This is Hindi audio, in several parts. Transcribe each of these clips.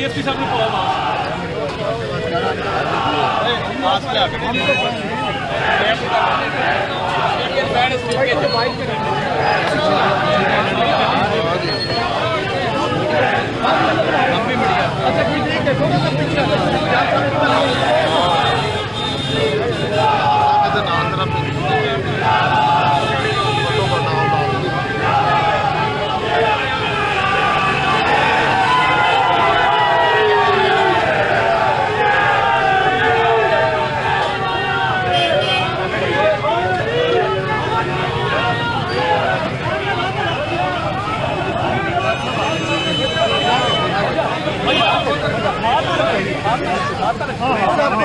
डीएसपी साहब ने कॉल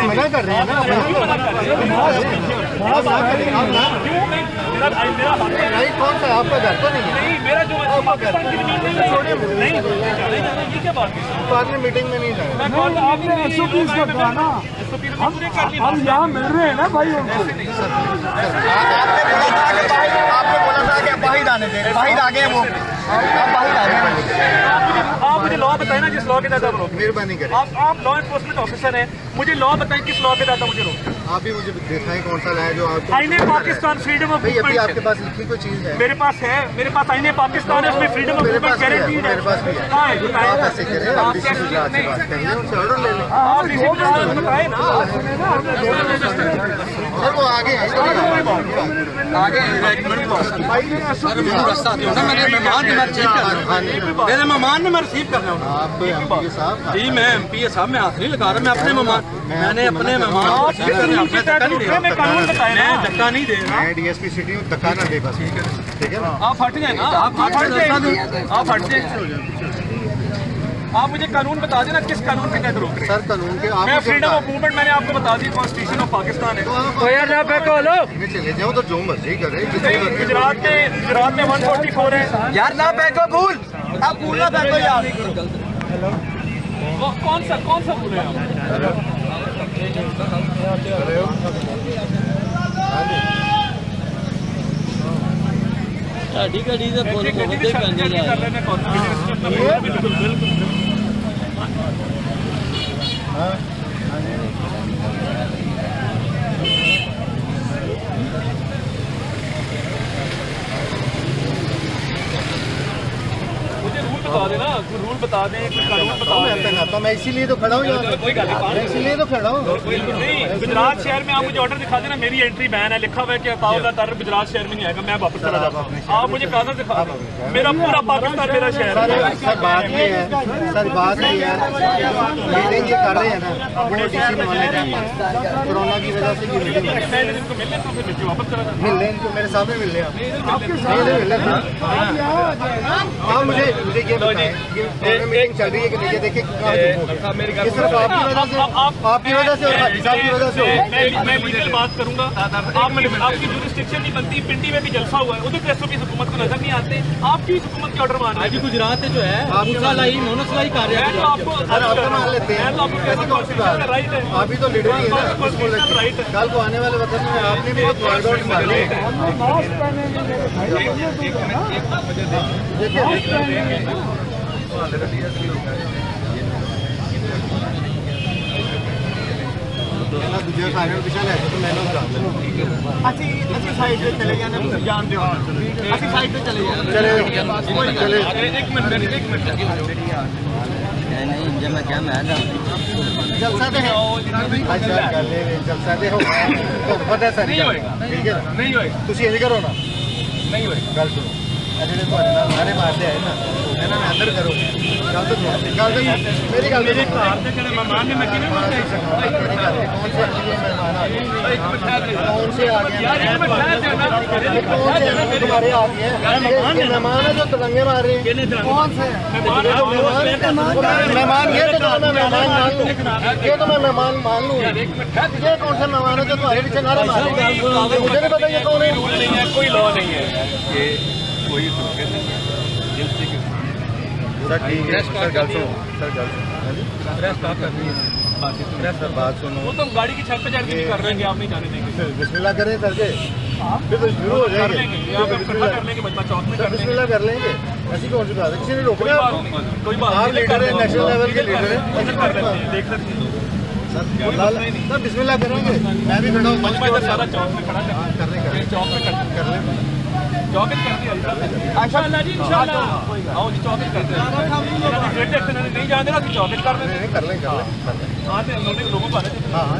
मना कर रहे हैं ना, राइट कौन सा आपका घर तो नहीं है? नहीं, मेरा जो बाद में मीटिंग में नहीं जाए। हम यहाँ मिल रहे हैं ना भाई उनको। आपने बोला था कि बाहर आने दें, बाहर आ गए वो, आप बाहर आ गए। आप मुझे लॉ बताएं ना, जिस लॉ के तहत आप रोक। मेहरबानी करें, आप लॉ एनफोर्समेंट ऑफिसर हैं, मुझे लॉ बताएं किस लॉ के तहत मुझे रोक। आप भी मुझे दिखाएं कौन सा है जो आपको। आईने पाकिस्तान फ्रीडम ऑफ भाई अभी मूवमेंट आपके पास लिखी कोई चीज है? मेरे पास है, मेरे पास आईने पाकिस्तान है, उसमें फ्रीडम ऑफ मेरे मूवमेंट पास भी है, गारंटीड है। मेरे पास भी है। कहाँ है बताएं। आप ऐसे करें, आप डीसी गुजरात से बात करिए, उनसे ऑर्डर ले लें। आप डीसी गुजरात से बताएं ना। सर वो आगे है, आगे रास्ता दो ना, मेरे मेहमान ने मैं रिसीव करना मेरे मेहमान ने मैं रिसीव करना हूँ। आप एमपी साहब जी मैं एमपी साहब मैं हाथ नहीं लगा रहा, मैं अपने मेहमान मैंने अपने मेहमान को रिसीव करना है, अपने धक्का नहीं दे रहा, मैं कानून बताएं ना। मैं धक्का नहीं दे रहा। मैं डीएसपी सिटी हूँ, धक्का ना दे बस, ठीक है ना? आप हट जाए ना, आप हट जाए, आप हट जाए। आप मुझे कानून बता देना किस कानून के तहत रोक रहे हैं। सर कानून के मैं फ्रीडम ऑफ मूवमेंट मैंने आपको बता दी, कॉन्स्टिट्यूशन ऑफ पाकिस्तान है। चले जाओ तो जो मर्जी करे। गुजरात में 144 है यार ना बैठो भूल, आप भूलना बैठो यार। कौन सा बोल रहे हैं ਸਾਡੀ ਗੱਡੀ ਦੇ ਫੁੱਲ ਬਹੁਤ ਪੈਂਦੇ ਯਾਰ। बिल्कुल बिल्कुल। मुझे रूल बता देना, रूल बता दें, कोई कानून बता दें। तो मैं इसीलिए तो खड़ा हूँ यहाँ पे, कोई गल नहीं, इसीलिए तो खड़ा हूँ। नहीं गुजरात शहर में आप मुझे ऑर्डर दिखा देना, मेरी एंट्री बैन है, लिखा हुआ है कि अताउल का दर गुजरात शहर में नहीं आएगा, मैं वापस चला जाता हूँ। आप मुझे कागज दिखा दें, मेरा पूरा पाकिस्तान मेरा शहर है। सर बात ये है, सर बात ये है, मीटिंग ये कर रहे हैं ना अपने डीसी बनवाने का, कोरोना की वजह से ये मीटिंग मैं इनको मिल लेता हूँ, फिर नीचे वापस चला जाता हूँ। मिल रहे इनको मेरे सामने मिल रहे हैं। आप मुझे ये बताएं, ये मीटिंग चल रही है कि नहीं, ये देखिए ये सिर्फ आपकी वजह से और हाजी साहब की वजह से मैं लीगल बात करूंगा। आपकी जुरिस्डिक्शन नहीं बनती, पिंडी में भी जलसा हुआ है, उधर तो एसओपी हुकूमत को नजर नहीं आते, आपकी हुकूमत के ऑर्डर मान रहे हैं। गुजरात जो है मूसालाई मोनोसलाई कर रहे हैं। आपको मान लेते हैं, ऐसी कौन सी बात है? राइट है, आप भी तो लीडर ही है ना, राइट है। कल को आने वाले वक्त में आपने भी तो आउट मारने दूसरे सारे पिछले ले तो मैंने अच्छी साइड पे चले जाने जानते हो, अच्छी साइड पे चले चले एक मिनट नहीं जब मैं क्या मैं जलसा दे अच्छा कर ले जलसा दे हो पता सर नहीं होएगा, ठीक है नहीं होएगा, ਤੁਸੀਂ ਇੰਜ ਕਰੋ ਨਾ नहीं होएगा। ਗੱਲ ਸੁਣੋ ਜਿਹੜੇ ਤੁਹਾਡੇ ਨਾਲ ਸਾਰੇ ਮਾਰਦੇ ਆਏ ਨਾ ਇਹਨਾਂ ਨੇ ਅੰਦਰ ਕਰੋ ਗੱਲ ਤਾਂ ਸੁਣੋ ਗੱਲ ਤਾਂ ਮੇਰੀ ਗੱਲ मेरे घर से ਜਿਹੜੇ ਮਹਿਮਾਨ ਨੇ ਮੈਂ ਕਿਵੇਂ ਮੰਗਾਈ कौन से मेहमान आ गए एक मिनट ठहर ले कौन से आ गए यार, एक मिनट ठहर जाना। कौन से तुम्हारे आ गए मेहमान है जो तिरंगे मार रहे हैं कौन से मेहमान ये तो मैं मेहमान मान लूँ, ये तो मैं मेहमान मान लूँ, ये कौन सा मेहमान है जो तुम्हारे पीछे नारे मार रहे हैं? मुझे नहीं पता ये कौन है। रूल नहीं है, कोई लॉ नहीं है, ये कोई सर ठीक है सर गल सुनो सर गल सुनो सर बात सुनो वो तो हम गाड़ी की छत पे चढ़ के भी कर लेंगे, आप नहीं जाने देंगे। बिस्मिल्लाह करें करके फिर तो शुरू हो कर जाएंगे लेंगे, यहाँ पे इकट्ठा कर लेंगे, मजमा चौक में कर लेंगे। बिस्मिल्लाह कर लेंगे ऐसी कौन सी बात है, किसी ने रोक कोई लिया बात आपको? नहीं, कोई बात आप नहीं, लीडर है, नेशनल लेवल के लीडर है। कर लेते हैं, देख लेते हैं। सर बिस्मिल्लाह करेंगे, मैं भी खड़ा हूँ मंच मैं पे। इधर सारा चौक में खड़ा कर ले चौक में कर ले चौक में कर दिया इंशाल्लाह जी इंशाल्लाह आओ जी चौक में करते हैं नहीं जान देना चौक में कर देते कर ले आते हैं लोगों को हाँ हाँ